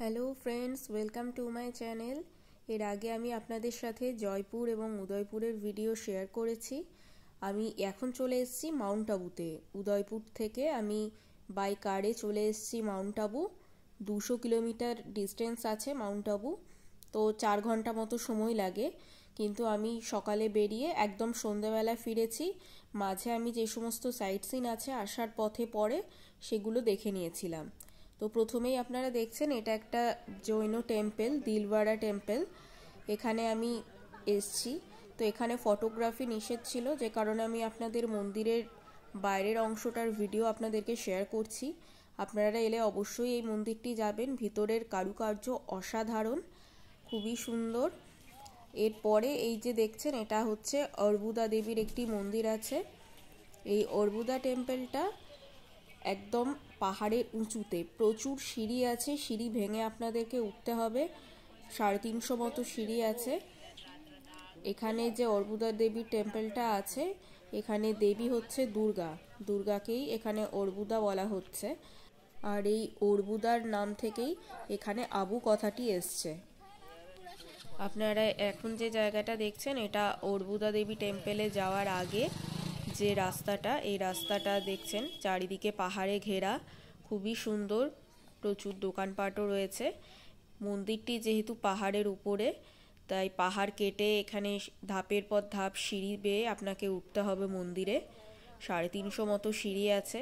Hello friends, welcome to my channel. এর আগে আমি আপনাদের সাথে জয়পুর এবং উদয়পুরের ভিডিও শেয়ার করেছি। আমি এখন চলে এসেছি মাউন্ট আবুতে। উদয়পুর থেকে আমি বাই কারে চলে এসেছি মাউন্ট আবু। 200 কিলোমিটার ডিস্টেন্স আছে মাউন্ট আবু, তো 4 ঘন্টা মতো সময় লাগে। কিন্তু আমি সকালে বেরিয়ে একদম সন্ধ্যাবেলা ফিরেছি। মাঝে আমি যে সমস্ত সাইট সিন আছে আসার পথে পড়ে সেগুলো দেখে নিয়েছিলাম। তো প্রথমেই আপনারা দেখছেন এটা একটা জৈন টেম্পল, দিলওয়াড়া টেম্পল। এখানে আমি এসছি। তো এখানে ফটোগ্রাফি নিষেধ ছিল, যে কারণে আমি আপনাদের মন্দিরের বাইরের অংশটার ভিডিও আপনাদেরকে শেয়ার করছি। আপনারা এলে অবশ্যই এই মন্দিরটি যাবেন। ভিতরের কারুকার্য অসাধারণ, খুবই সুন্দর। এরপরে এই যে দেখছেন এটা হচ্ছে অর্বুদা দেবীর একটি মন্দির আছে। এই অর্বুদা টেম্পলটা একদম পাহাড়ের উঁচুতে, প্রচুর সিঁড়ি আছে, সিঁড়ি ভেঙে আপনাদেরকে উঠতে হবে। 350 মতো সিঁড়ি আছে। এখানে যে অর্বুদা দেবীর টেম্পলটা আছে, এখানে দেবী হচ্ছে দুর্গা, দুর্গাকেই এখানে অর্বুদা বলা হচ্ছে। আর এই অর্বুদার নাম থেকেই এখানে আবু কথাটি এসছে। আপনারা এখন যে জায়গাটা দেখছেন এটা অর্বুদা দেবী টেম্পলে যাওয়ার আগে যে রাস্তাটা, এই রাস্তাটা দেখছেন চারিদিকে পাহাড়ে ঘেরা, খুবই সুন্দর। প্রচুর দোকানপাটও রয়েছে। মন্দিরটি যেহেতু পাহাড়ের উপরে, তাই পাহাড় কেটে এখানে ধাপের পর ধাপ সিঁড়ি বেয়ে আপনাকে উঠতে হবে মন্দিরে। 350 মতো সিঁড়ি আছে।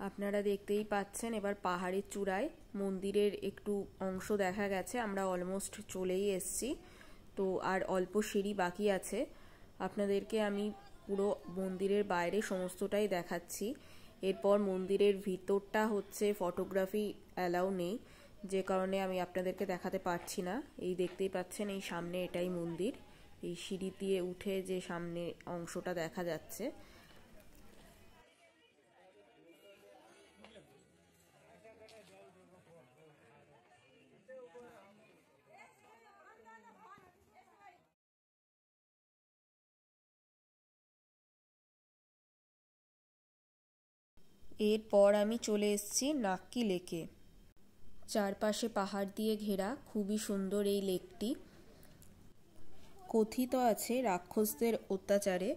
আপনারা দেখতেই পাচ্ছেন এবার পাহাড়ের চূড়ায় মন্দিরের একটু অংশ দেখা গেছে। আমরা অলমোস্ট চলেই এসছি। তো আর অল্প সিঁড়ি বাকি আছে। আপনাদেরকে আমি পুরো মন্দিরের বাইরে সমস্তটাই দেখাচ্ছি। এরপর মন্দিরের ভিতরটা হচ্ছে ফটোগ্রাফি অ্যালাউ নেই, যে কারণে আমি আপনাদেরকে দেখাতে পারছি না। এই দেখতেই পাচ্ছেন এই সামনে এটাই মন্দির। এই সিঁড়ি দিয়ে উঠে যে সামনে অংশটা দেখা যাচ্ছে। এরপর আমি চলে এসেছি নাক্কি লেকে। চারপাশে পাহাড় দিয়ে ঘেরা, খুবই সুন্দর এই লেকটি। কথিত আছে রাক্ষসদের অত্যাচারে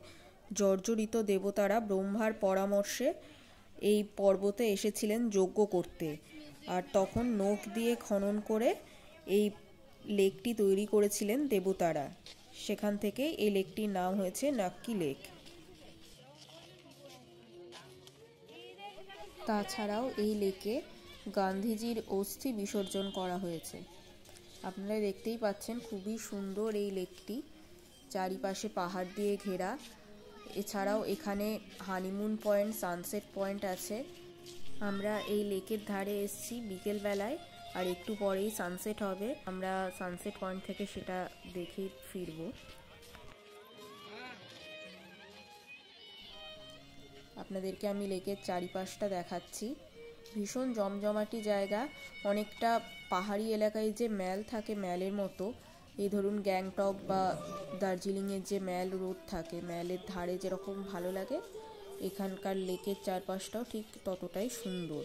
জর্জরিত দেবতারা ব্রহ্মার পরামর্শে এই পর্বতে এসেছিলেন যজ্ঞ করতে, আর তখন নখ দিয়ে খনন করে এই লেকটি তৈরি করেছিলেন দেবতারা। সেখান থেকে এই লেকটির নাম হয়েছে নাক্কি লেক। তাছাড়াও এই লেকে গান্ধীজির অস্থি বিসর্জন করা হয়েছে। আপনারা দেখতেই পাচ্ছেন খুবই সুন্দর এই লেকটি, চারিপাশে পাহাড় দিয়ে ঘেরা। এছাড়াও এখানে হানিমুন পয়েন্ট, সানসেট পয়েন্ট আছে। আমরা এই লেকের ধারে এসেছি বিকেলবেলায়, আর একটু পরেই সানসেট হবে। আমরা সানসেট পয়েন্ট থেকে সেটা দেখেই ফিরব। আপনাদেরকে আমি লেকের চারিপাশটা দেখাচ্ছি। ভীষণ জমজমাটি জায়গা, অনেকটা পাহাড়ি এলাকায় যে ম্যাল থাকে ম্যালের মতো। এই ধরুন গ্যাংটক বা দার্জিলিংয়ের যে ম্যাল রোড থাকে, ম্যালের ধারে যেরকম ভালো লাগে, এখানকার লেকের চারপাশটাও ঠিক ততটাই সুন্দর।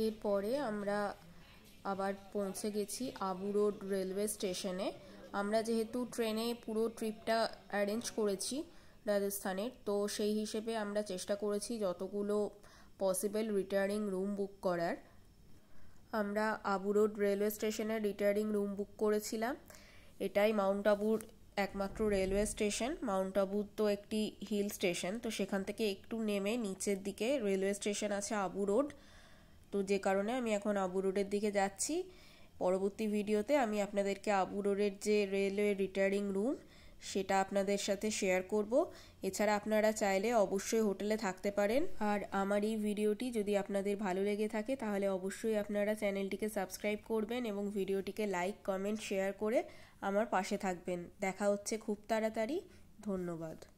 এরপরে আমরা আবার পৌঁছে গেছি আবু রোড রেলওয়ে স্টেশনে। আমরা যেহেতু ট্রেনে পুরো ট্রিপটা অ্যারেঞ্জ করেছি রাজস্থানের, তো সেই হিসেবে আমরা চেষ্টা করেছি যতগুলো পসিবল রিটায়ারিং রুম বুক করার। আমরা আবু রোড রেলওয়ে স্টেশনে রিটায়ারিং রুম বুক করেছিলাম। এটাই মাউন্ট আবুর একমাত্র রেলওয়ে স্টেশন। মাউন্ট আবু তো একটি হিল স্টেশন, তো সেখান থেকে একটু নেমে নিচের দিকে রেলওয়ে স্টেশন আছে আবু রোড। তো যে কারণে আমি এখন আবু রোডের দিকে যাচ্ছি। পরবর্তী ভিডিওতে আমি আপনাদেরকে আবু রোডের যে রেলওয়ে রিটায়ারিং রুম সেটা আপনাদের সাথে শেয়ার করব। এছাড়া আপনারা চাইলে অবশ্যই হোটেলে থাকতে পারেন। আর আমার এই ভিডিওটি যদি আপনাদের ভালো লেগে থাকে তাহলে অবশ্যই আপনারা চ্যানেলটিকে সাবস্ক্রাইব করবেন এবং ভিডিওটিকে লাইক, কমেন্ট, শেয়ার করে আমার পাশে থাকবেন। দেখা হচ্ছে খুব তাড়াতাড়ি। ধন্যবাদ।